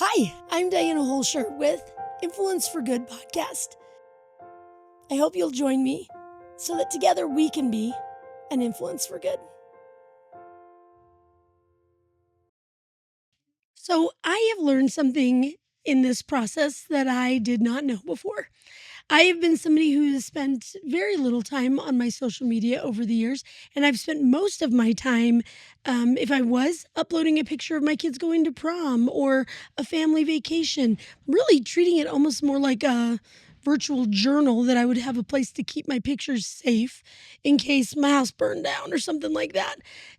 Hi, I'm Diana Hoelscher with Influence for Good podcast. I hope you'll join me so that together we can be an influence for good. So, I have learned something in this process that I did not know before. I have been somebody who has spent very little time on my social media over the years, and I've spent most of my time, if I was uploading a picture of my kids going to prom or a family vacation, really treating it almost more like a virtual journal that I would have a place to keep my pictures safe in case my house burned down or something like that.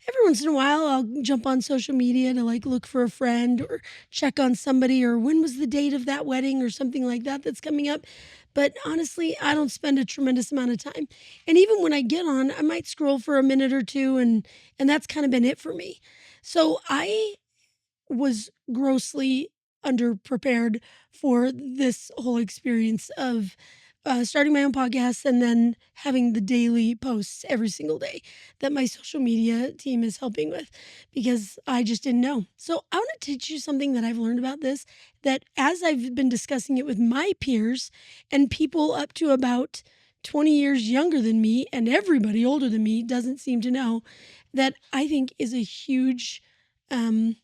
Every once in a while, I'll jump on social media to look for a friend or check on somebody or when was the date of that wedding or something like that that's coming up. But honestly, I don't spend a tremendous amount of time. And even when I get on, I might scroll for a minute or two and that's kind of been it for me. So I was grossly underprepared for this whole experience of starting my own podcast and then having the daily posts every single day that my social media team is helping with because I just didn't know. So, I want to teach you something that I've learned about this that as I've been discussing it with my peers and people up to about 20 years younger than me, and everybody older than me doesn't seem to know, that I think is um,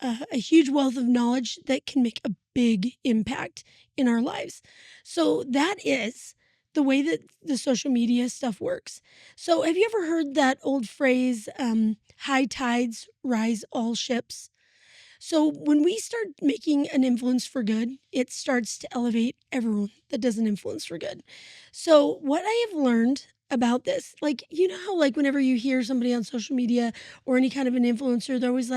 a huge wealth of knowledge that can make a big impact in our lives. So that is the way that the social media stuff works. So have you ever heard that old phrase, high tides rise all ships? So when we start making an influence for good, it starts to elevate everyone that does an influence for good. So what I have learned about this, you know how whenever you hear somebody on social media or any kind of an influencer, they're always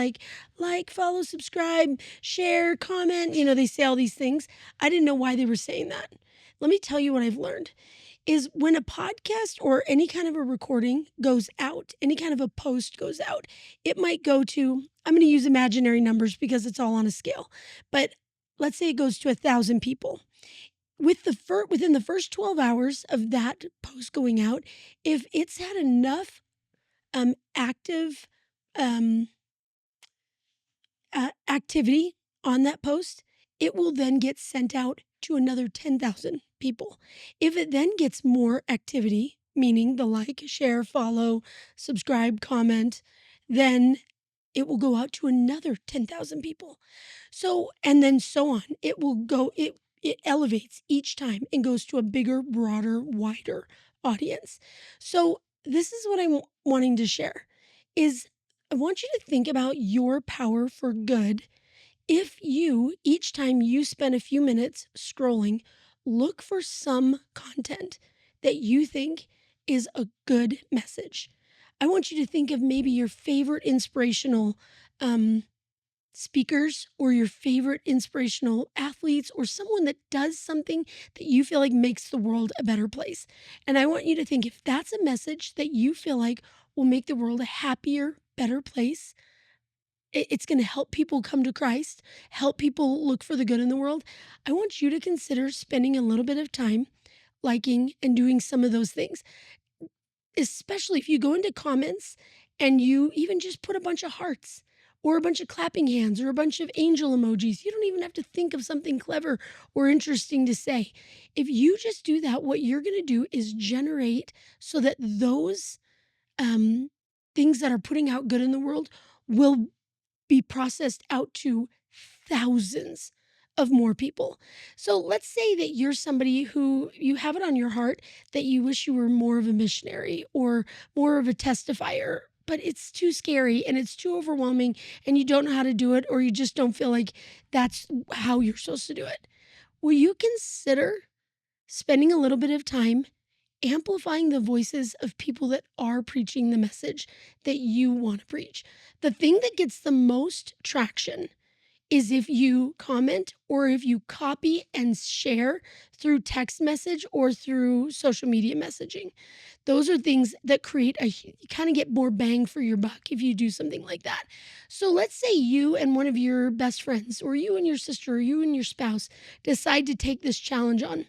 follow, subscribe, share, comment, they say all these things. I didn't know why they were saying that. Let me tell you what I've learned is when a podcast or any kind of a recording goes out, any kind of a post goes out, it might go to, I'm going to use imaginary numbers because it's all on a scale, but let's say it goes to 1,000 people. Within the first 12 hours of that post going out, if it's had enough active um, activity on that post, it will then get sent out to another 10,000 people. If it then gets more activity, meaning the like, share, follow, subscribe, comment, then it will go out to another 10,000 people. So, and then so on. It elevates each time and goes to a bigger, broader, wider audience. So, this is what I'm wanting to share is I want you to think about your power for good. If you, each time you spend a few minutes scrolling, look for some content that you think is a good message. I want you to think of maybe your favorite inspirational um, speakers or your favorite inspirational athletes or someone that does something that you feel like makes the world a better place. And I want you to think if that's a message that you feel like will make the world a happier, better place, it's going to help people come to Christ, help people look for the good in the world. I want you to consider spending a little bit of time liking and doing some of those things, especially if you go into comments and you even just put a bunch of hearts or a bunch of clapping hands or a bunch of angel emojis. You don't even have to think of something clever or interesting to say. If you just do that, what you're going to do is generate so that those um, things that are putting out good in the world will be processed out to thousands of more people. So let's say that you're somebody who you have it on your heart that you wish you were more of a missionary or more of a testifier, but it's too scary and it's too overwhelming and you don't know how to do it or you just don't feel like that's how you're supposed to do it. Will you consider spending a little bit of time amplifying the voices of people that are preaching the message that you want to preach? The thing that gets the most traction is if you comment or if you copy and share through text message or through social media messaging. Those are things that create you kind of get more bang for your buck if you do something like that. So let's say you and one of your best friends, or you and your sister, or you and your spouse decide to take this challenge on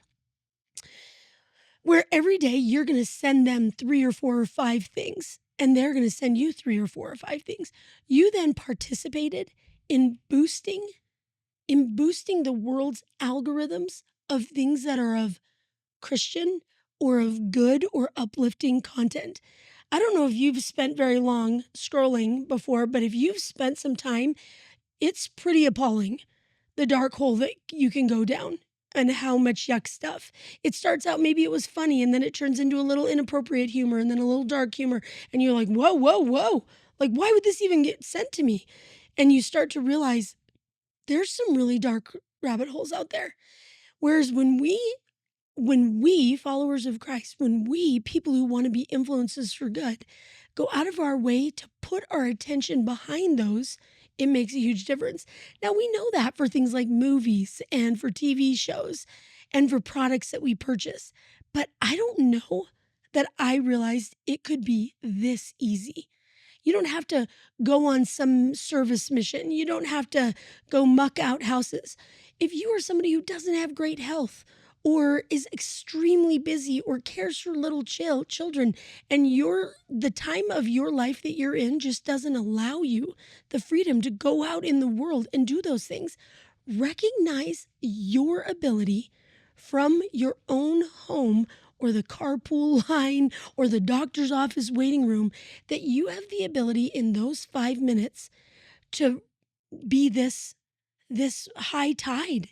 where every day you're going to send them 3 or 4 or 5 things, and they're going to send you 3 or 4 or 5 things. You then participated in boosting in boosting the world's algorithms of things that are of Christian or of good or uplifting content. I don't know if you've spent very long scrolling before, but if you've spent some time, it's pretty appalling the dark hole that you can go down and how much yuck stuff. It starts out, maybe it was funny, and then it turns into a little inappropriate humor and then a little dark humor. And you're like, whoa, whoa, whoa. Like, why would this even get sent to me? And you start to realize there's some really dark rabbit holes out there. Whereas when we followers of Christ, when we people who want to be influences for good, go out of our way to put our attention behind those, it makes a huge difference. Now, we know that for things like movies and for TV shows and for products that we purchase. But I don't know that I realized it could be this easy. You don't have to go on some service mission. You don't have to go muck out houses. If you are somebody who doesn't have great health or is extremely busy or cares for little children and the time of your life that you're in just doesn't allow you the freedom to go out in the world and do those things, recognize your ability from your own home or the carpool line or the doctor's office waiting room, that you have the ability in those 5 minutes to be this high tide,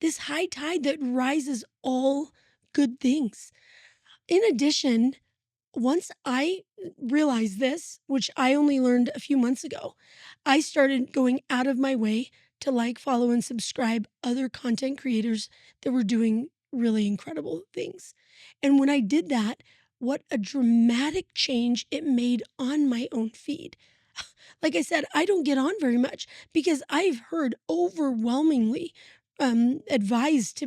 this high tide that rises all good things. In addition, once I realized this, which I only learned a few months ago, I started going out of my way to like, follow, and subscribe other content creators that were doing really incredible things. And when I did that, what a dramatic change it made on my own feed. Like I said, I don't get on very much because I've heard overwhelmingly advised to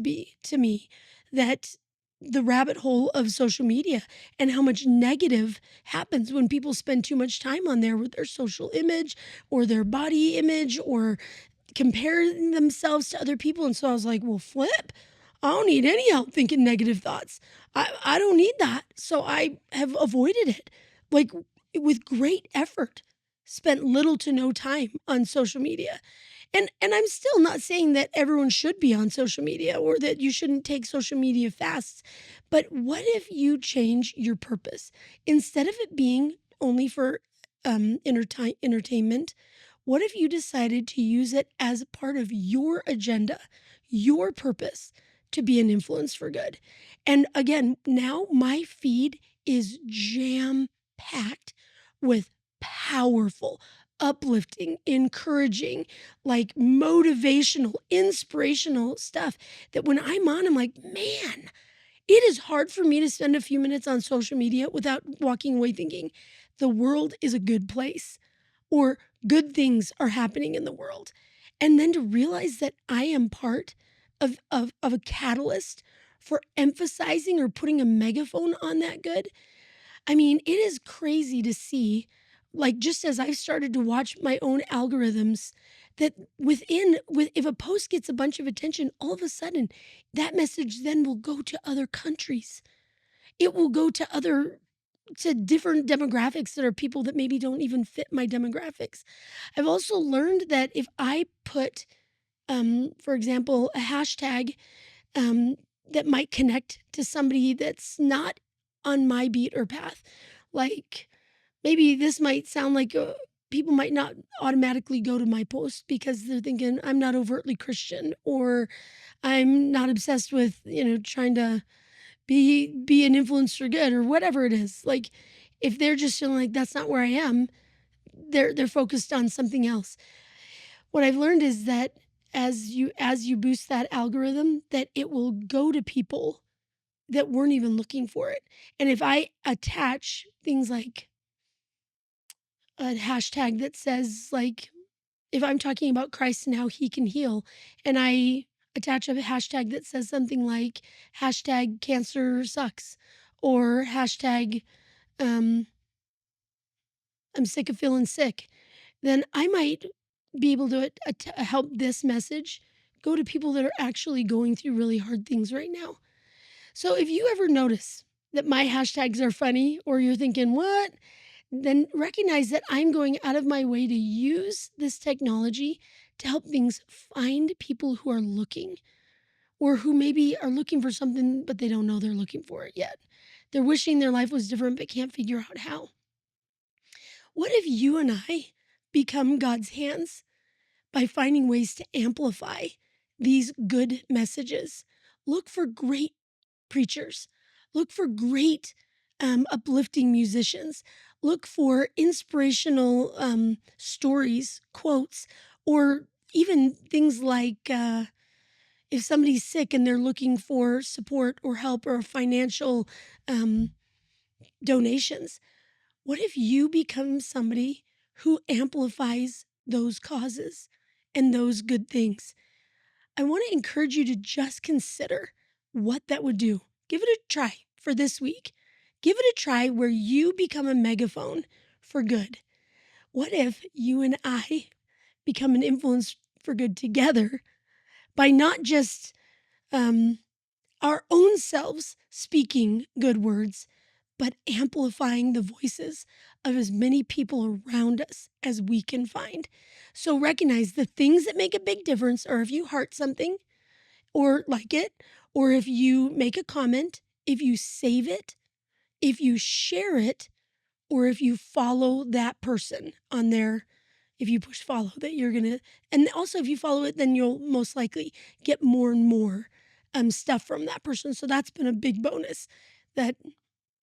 me that the rabbit hole of social media and how much negative happens when people spend too much time on there with their social image or their body image or comparing themselves to other people. And so I was like, well, flip. I don't need any help thinking negative thoughts. I don't need that. So I have avoided it, like with great effort, spent little to no time on social media. And I'm still not saying that everyone should be on social media or that you shouldn't take social media fasts. But what if you change your purpose? Instead of it being only for entertainment, what if you decided to use it as a part of your agenda, your purpose to be an influence for good? And again, now my feed is jam packed with powerful, uplifting, encouraging, like motivational, inspirational stuff that when I'm on, I'm like, man, it is hard for me to spend a few minutes on social media without walking away thinking the world is a good place or good things are happening in the world. And then to realize that I am part of a catalyst for emphasizing or putting a megaphone on that good. I mean, it is crazy to see, like, just as I've started to watch my own algorithms, that if a post gets a bunch of attention, all of a sudden that message then will go to other countries. It will go to different demographics that are people that maybe don't even fit my demographics. I've also learned that if I put, for example, a hashtag that might connect to somebody that's not on my beat or path, like maybe this might sound like people might not automatically go to my post because they're thinking I'm not overtly Christian or I'm not obsessed with, trying to be an influence for good or whatever it is. Like if they're just feeling like that's not where I am, they're focused on something else. What I've learned is that as you boost that algorithm, that it will go to people that weren't even looking for it. And if I attach things like a hashtag that says, like, if I'm talking about Christ and how he can heal, and I attach a hashtag that says something like hashtag cancer sucks or hashtag um, I'm sick of feeling sick, then I might be able to help this message go to people that are actually going through really hard things right now. So if you ever notice that my hashtags are funny or you're thinking, what? Then recognize that I'm going out of my way to use this technology to help things find people who are looking, or who maybe are looking for something, but they don't know they're looking for it yet. They're wishing their life was different, but can't figure out how. What if you and I become God's hands by finding ways to amplify these good messages? Look for great preachers, look for great uplifting musicians, look for inspirational stories, quotes, or even things like if somebody's sick and they're looking for support or help or financial um, donations. What if you become somebody who amplifies those causes and those good things? I want to encourage you to just consider what that would do. Give it a try for this week. Give it a try where you become a megaphone for good. What if you and I become an influence for good together by not just our own selves speaking good words, but amplifying the voices of as many people around us as we can find? So recognize the things that make a big difference are if you heart something or like it, or if you make a comment, if you save it, if you share it, or if you follow that person on their, if you push follow, that you're going to, and also if you follow it, then you'll most likely get more and more stuff from that person. So that's been a big bonus that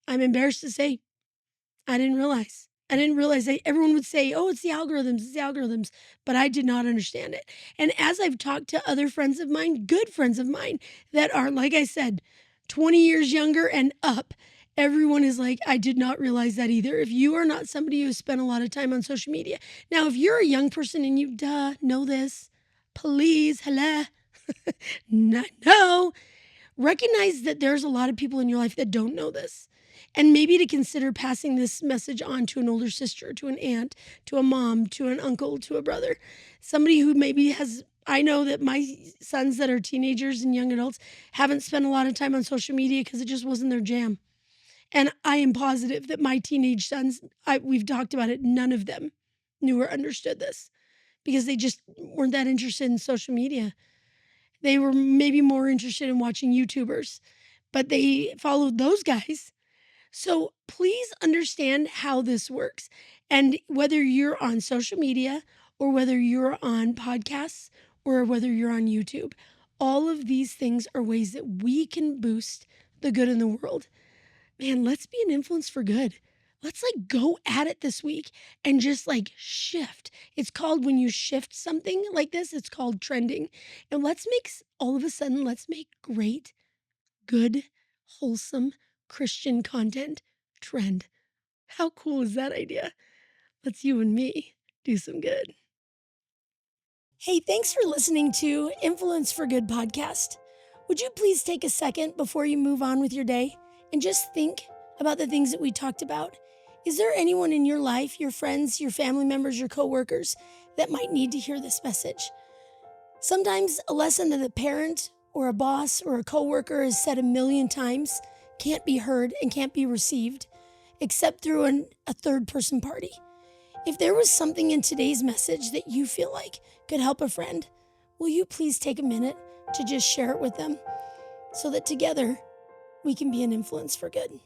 I'm embarrassed to say I didn't realize. I didn't realize that everyone would say, oh, it's the algorithms, but I did not understand it. And as I've talked to other friends of mine, good friends of mine that are, like I said, 20 years younger and up, everyone is like, I did not realize that either. If you are not somebody who has spent a lot of time on social media. Now, if you're a young person and you know this, please, hello, no, recognize that there's a lot of people in your life that don't know this. And maybe to consider passing this message on to an older sister, to an aunt, to a mom, to an uncle, to a brother. Somebody who maybe has, I know that my sons that are teenagers and young adults haven't spent a lot of time on social media because it just wasn't their jam. And I am positive that my teenage sons, we've talked about it, none of them knew or understood this because they just weren't that interested in social media. They were maybe more interested in watching YouTubers, but they followed those guys. So please understand how this works. And whether you're on social media or whether you're on podcasts or whether you're on YouTube, all of these things are ways that we can boost the good in the world. Man, let's be an influence for good. Let's go at it this week and just shift. It's called, when you shift something like this, it's called trending. And all of a sudden, let's make great, good, wholesome Christian content trend. How cool is that idea? Let's you and me do some good. Hey, thanks for listening to Influence for Good podcast. Would you please take a second before you move on with your day and just think about the things that we talked about? Is there anyone in your life, your friends, your family members, your coworkers, that might need to hear this message? Sometimes a lesson that a parent or a boss or a coworker has said a million times can't be heard and can't be received except through a third person party. If there was something in today's message that you feel like could help a friend, will you please take a minute to just share it with them so that together we can be an influence for good?